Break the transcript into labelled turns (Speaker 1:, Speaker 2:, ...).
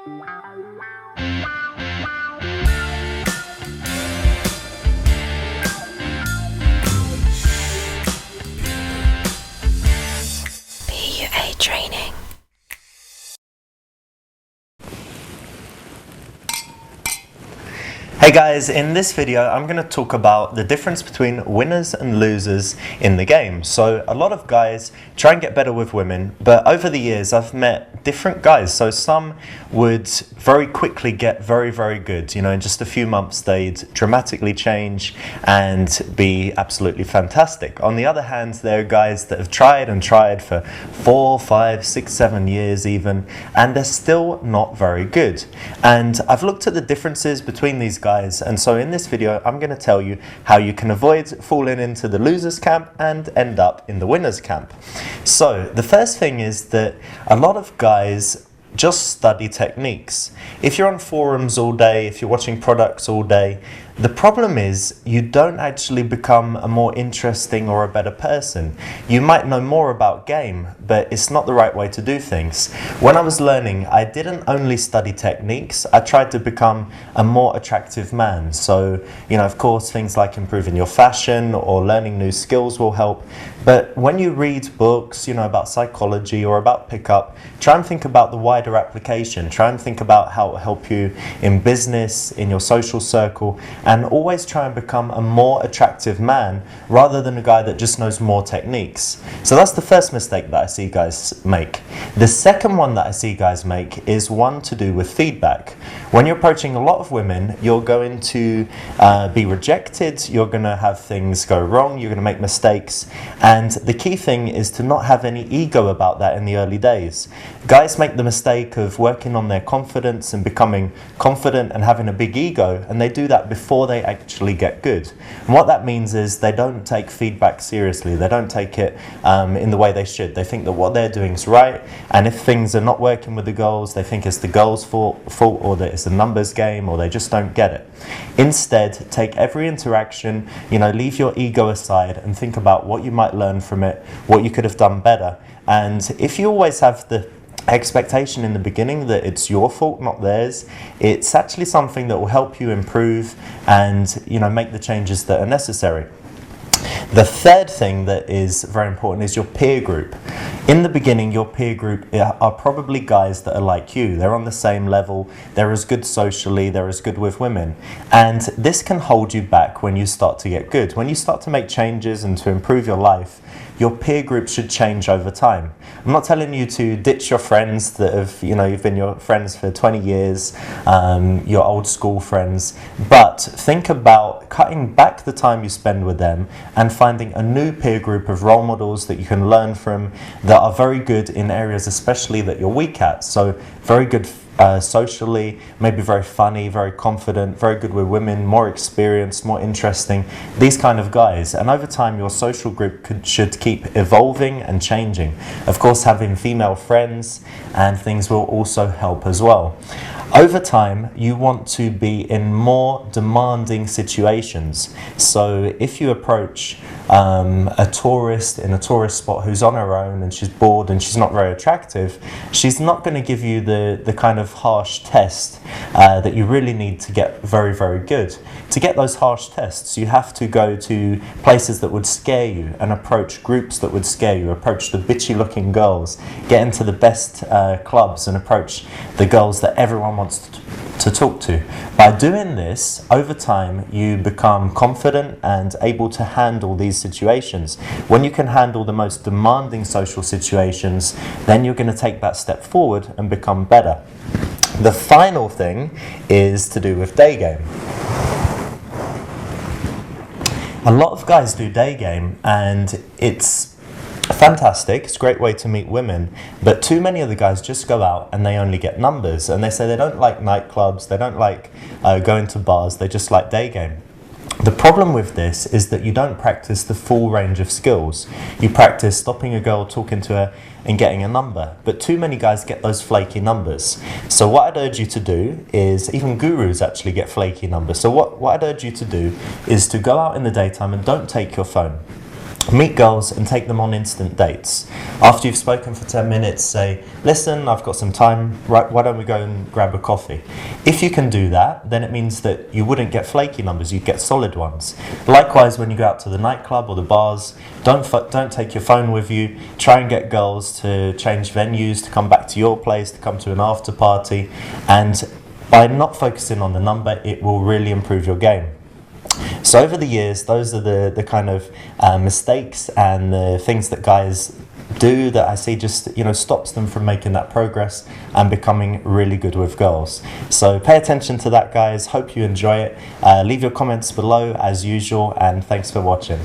Speaker 1: PUA training.
Speaker 2: Hey guys, in this video I'm going to talk about the difference between winners and losers in the game. So a lot of guys try and get better with women, but over the years I've met different guys. So some would very quickly get very good. You know, in just a few months they'd dramatically change and be absolutely fantastic. On the other hand, there are guys that have tried and tried for 4, 5, 6, 7 years even, and they're still not very good. And I've looked at the differences between these guys, and so in this video I'm going to tell you how you can avoid falling into the losers camp and end up in the winners camp. So the first thing is that a lot of guys just study techniques. If you're on forums all day, if you're watching products all day, the problem is you don't actually become a more interesting or a better person. You might know more about game, but it's not the right way to do things. When I was learning, I didn't only study techniques, I tried to become a more attractive man. So, you know, of course, things like improving your fashion or learning new skills will help. But when you read books, you know, about psychology or about pickup, try and think about the wider application. Try and think about how it will help you in business, in your social circle, and always try and become a more attractive man rather than a guy that just knows more techniques. So that's the first mistake that I see guys make. The second one that I see guys make is one to do with feedback. When you're approaching a lot of women, you're going to be rejected, you're going to have things go wrong, you're going to make mistakes, and the key thing is to not have any ego about that in the early days. Guys make the mistake of working on their confidence and becoming confident and having a big ego, and they do that before they actually get good. And what that means is they don't take feedback seriously, they don't take it in the way they should. They think that what they're doing is right, and if things are not working with the girls, they think it's the girls' fault or that it's a numbers game, or they just don't get it. Instead, take every interaction, you know, leave your ego aside and think about what you might learn from it, what you could have done better. And if you always have the expectation in the beginning that it's your fault, not theirs, it's actually something that will help you improve and, you know, make the changes that are necessary. The third thing that is very important is your peer group. In the beginning, your peer group are probably guys that are like you. They're on the same level, they're as good socially, they're as good with women. And this can hold you back when you start to get good. When you start to make changes and to improve your life, your peer group should change over time. I'm not telling you to ditch your friends that have, you know, you've been your friends for 20 years, your old school friends, but think about cutting back the time you spend with them and finding a new peer group of role models that you can learn from that are very good in areas especially that you're weak at. So very good socially, maybe very funny, very confident, very good with women, more experienced, more interesting, these kind of guys. And over time your social group should keep evolving and changing. Of course, having female friends and things will also help as well. Over time, you want to be in more demanding situations. So if you approach a tourist in a tourist spot who's on her own and she's bored and she's not very attractive, she's not going to give you the kind of harsh test that you really need to get very good. To get those harsh tests, you have to go to places that would scare you and approach groups that would scare you, approach the bitchy looking girls, get into the best clubs and approach the girls that everyone wants to talk to. By doing this, over time you become confident and able to handle these situations. When you can handle the most demanding social situations, then you're going to take that step forward and become better. The final thing is to do with day game. A lot of guys do day game and it's fantastic, it's a great way to meet women, but too many of the guys just go out and they only get numbers, and they say they don't like nightclubs, they don't like going to bars, they just like day game. The problem with this is that you don't practice the full range of skills. You practice stopping a girl, talking to her and getting a number, but too many guys get those flaky numbers. So what I'd urge you to do is, even gurus actually get flaky numbers, so what I'd urge you to do is to go out in the daytime and don't take your phone. Meet girls and take them on instant dates. After you've spoken for 10 minutes, say, listen, I've got some time, right, why don't we go and grab a coffee? If you can do that, then it means that you wouldn't get flaky numbers, you'd get solid ones. Likewise, when you go out to the nightclub or the bars, don't take your phone with you. Try and get girls to change venues, to come back to your place, to come to an after party. And by not focusing on the number, it will really improve your game. So over the years, those are the kind of mistakes and the things that guys do that I see just stops them from making that progress and becoming really good with girls. So pay attention to that, guys. Hope you enjoy it. Leave your comments below as usual, and thanks for watching.